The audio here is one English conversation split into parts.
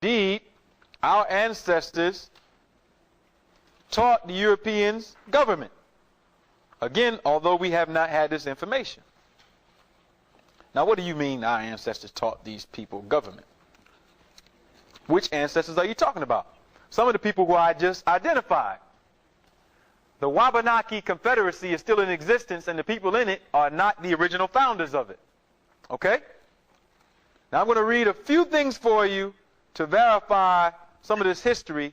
indeed, our ancestors taught the Europeans government. Again, although we have not had this information. Now, what do you mean our ancestors taught these people government? Which ancestors are you talking about? Some of the people who I just identified. The Wabanaki Confederacy is still in existence, and the people in it are not the original founders of it. Okay? Now, I'm going to read a few things for you to verify some of this history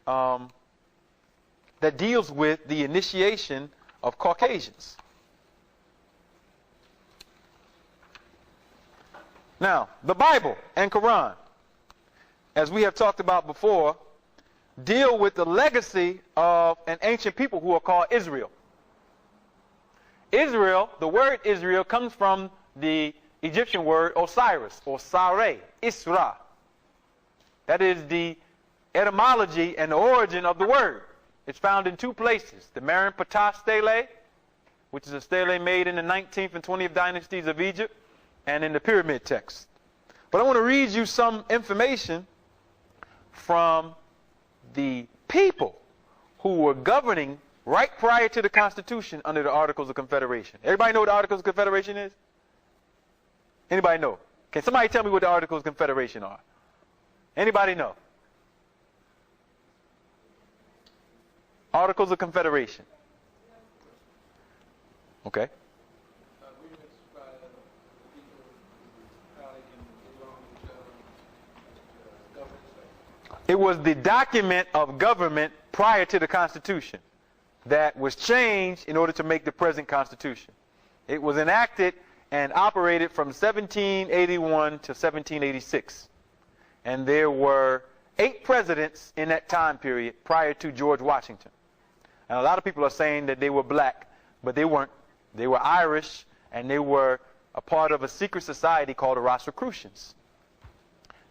that deals with the initiation of Caucasians. Now, the Bible and Quran, as we have talked about before, deal with the legacy of an ancient people who are called Israel. Israel, the word Israel, comes from the Egyptian word Osiris, or Sare, Isra. That is the etymology and the origin of the word. It's found in two places, the Meron Ptah stele, which is a stele made in the 19th and 20th dynasties of Egypt, and in the pyramid text. But I want to read you some information from the people who were governing right prior to the Constitution under the Articles of Confederation. Everybody know what the Articles of Confederation is? Anybody know? Can somebody tell me what the Articles of Confederation are? Anybody know? Articles of Confederation. Okay. It was the document of government prior to the Constitution that was changed in order to make the present Constitution. It was enacted and operated from 1781 to 1786. And there were 8 presidents in that time period prior to George Washington. And a lot of people are saying that they were black, but they weren't. They were Irish, and they were a part of a secret society called the Rosicrucians.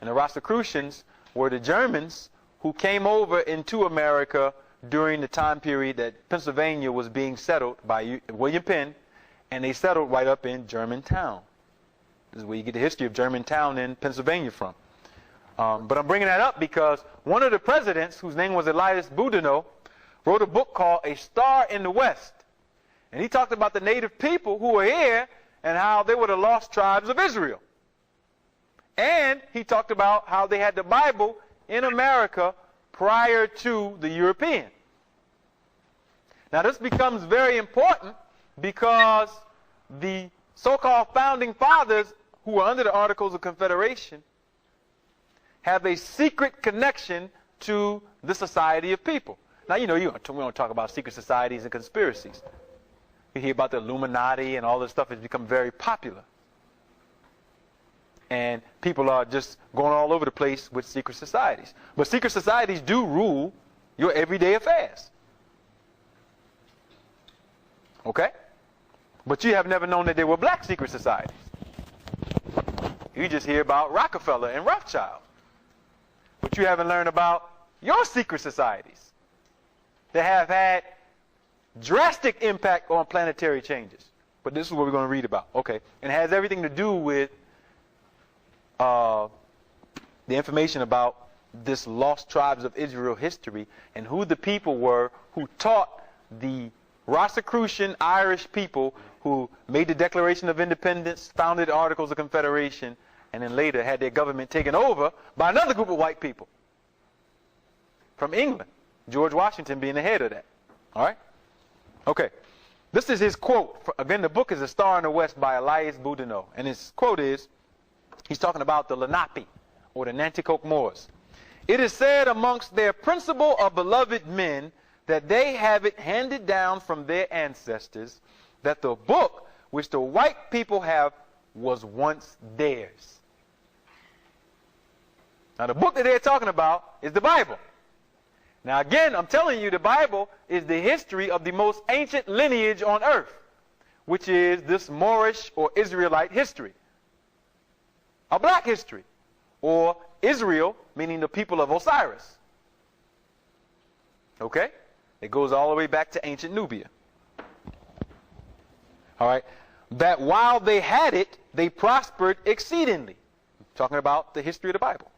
And the Rosicrucians were the Germans who came over into America during the time period that Pennsylvania was being settled by William Penn, and they settled right up in Germantown. This is where you get the history of Germantown in Pennsylvania from. But I'm bringing that up because one of the presidents, whose name was Elias Boudinot, wrote a book called A Star in the West. And he talked about the native people who were here and how they were the lost tribes of Israel. And he talked about how they had the Bible in America prior to the European. Now this becomes very important because the so-called founding fathers who were under the Articles of Confederation have a secret connection to the society of people. Now, you know, we don't talk about secret societies and conspiracies. You hear about the Illuminati and all this stuff has become very popular. And people are just going all over the place with secret societies. But secret societies do rule your everyday affairs. Okay? But you have never known that there were black secret societies. You just hear about Rockefeller and Rothschild. But you haven't learned about your secret societies that have had drastic impact on planetary changes. But this is what we're going to read about. Okay. And it has everything to do with the information about this lost tribes of Israel history and who the people were who taught the Rosicrucian Irish people who made the Declaration of Independence, founded the Articles of Confederation, and then later had their government taken over by another group of white people from England, George Washington being the head of that. All right? Okay. This is his quote. Again, the book is A Star in the West by Elias Boudinot. And his quote is, he's talking about the Lenape, or the Nanticoke Moors. It is said amongst their principal or beloved men that they have it handed down from their ancestors that the book which the white people have was once theirs. Now, the book that they're talking about is the Bible. Now, again, I'm telling you, the Bible is the history of the most ancient lineage on earth, which is this Moorish or Israelite history. A black history, or Israel, meaning the people of Osiris. Okay? It goes all the way back to ancient Nubia. All right? That while they had it, they prospered exceedingly. Talking about the history of the Bible.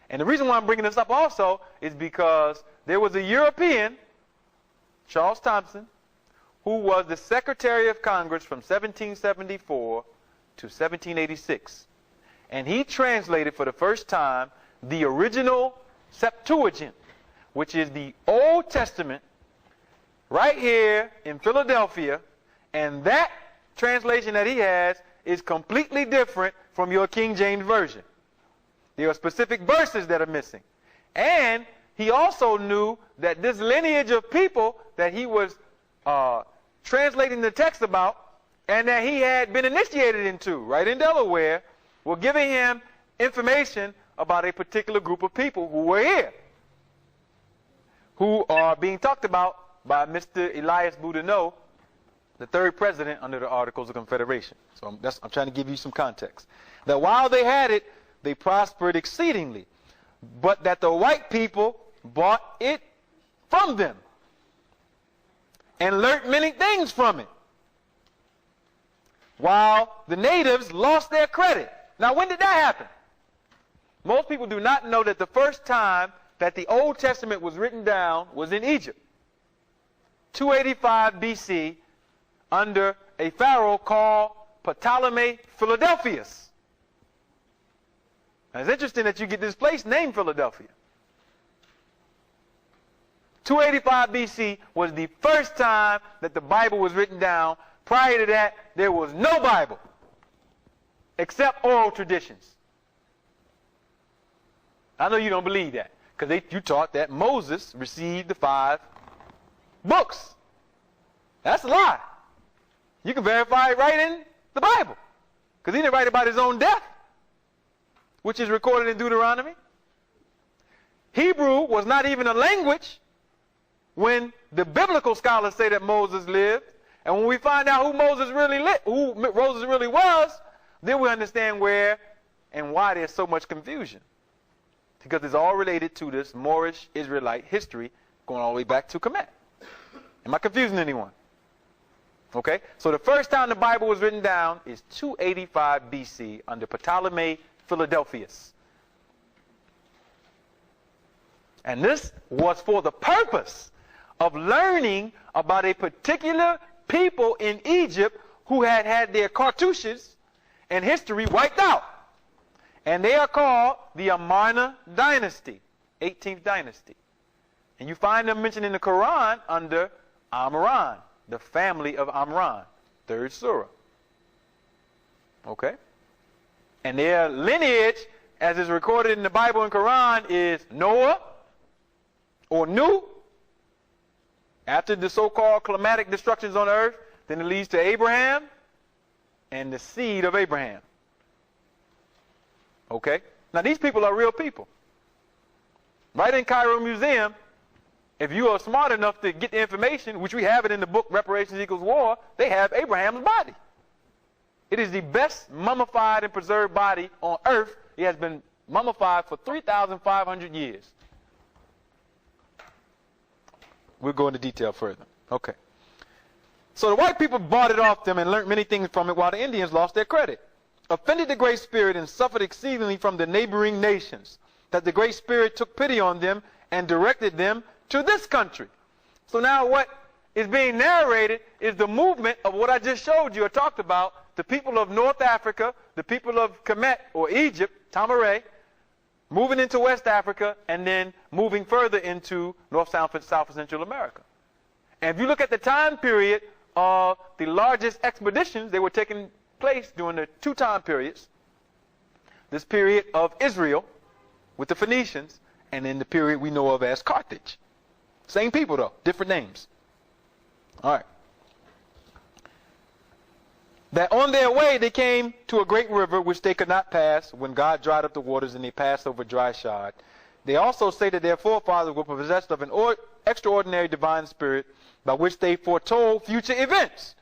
And the reason why I'm bringing this up also is because there was a European, Charles Thompson, who was the Secretary of Congress from 1774 to 1786. And he translated for the first time the original Septuagint, which is the Old Testament, right here in Philadelphia. And that translation that he has is completely different from your King James Version. There are specific verses that are missing. And he also knew that this lineage of people that he was translating the text about and that he had been initiated into, right in Delaware, were giving him information about a particular group of people who were here, who are being talked about by Mr. Elias Boudinot, the third president under the Articles of Confederation. So I'm trying to give you some context. That while they had it, they prospered exceedingly, but that the white people bought it from them and learned many things from it, while the natives lost their credit. Now, when did that happen? Most people do not know that the first time that the Old Testament was written down was in Egypt, 285 BC, under a pharaoh called Ptolemy Philadelphus. Now, it's interesting that you get this place named Philadelphia. 285 BC was the first time that the Bible was written down. Prior to that, there was no Bible except oral traditions. I know you don't believe that because you taught that Moses received the 5 books. That's a lie. You can verify it right in the Bible because he didn't write about his own death, which is recorded in Deuteronomy. Hebrew was not even a language when the biblical scholars say that Moses lived. And when we find out who Moses really was, then we understand where and why there's so much confusion. Because it's all related to this Moorish Israelite history going all the way back to Kemet. Am I confusing anyone? Okay? So the first time the Bible was written down is 285 BC under Ptolemy Philadelphus. And this was for the purpose of learning about a particular people in Egypt who had had their cartouches and history wiped out. And they are called the Amarna dynasty, 18th dynasty. And you find them mentioned in the Quran under Amran, the family of Amran, 3rd surah. Okay? And their lineage, as is recorded in the Bible and Quran, is Noah, or Nu. After the so-called climatic destructions on earth, then it leads to Abraham and the seed of Abraham. Okay? Now these people are real people. Right in Cairo Museum, if you are smart enough to get the information, which we have it in the book Reparations Equals War, they have Abraham's body. It is the best mummified and preserved body on earth. It has been mummified for 3,500 years. We'll go into detail further. Okay. So the white people bought it off them and learned many things from it while the Indians lost their credit. Offended the Great Spirit and suffered exceedingly from the neighboring nations, that the Great Spirit took pity on them and directed them to this country. So now what is being narrated is the movement of what I just showed you or talked about, the people of North Africa, the people of Kemet or Egypt, Tamaray, moving into West Africa, and then moving further into North, South, and Central America. And if you look at the time period of the largest expeditions, they were taking place during the 2 time periods. This period of Israel with the Phoenicians, and then the period we know of as Carthage. Same people though, different names. All right. That on their way they came to a great river which they could not pass when God dried up the waters and they passed over dry shod. They also say that their forefathers were possessed of an extraordinary divine spirit by which they foretold future events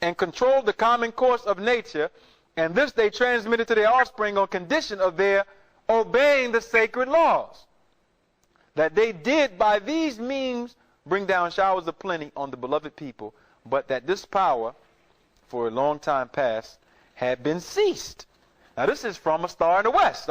and controlled the common course of nature, and this they transmitted to their offspring on condition of their obeying the sacred laws. That they did by these means bring down showers of plenty on the beloved people, but that this power for a long time past had been ceased. Now this is from A Star in the West.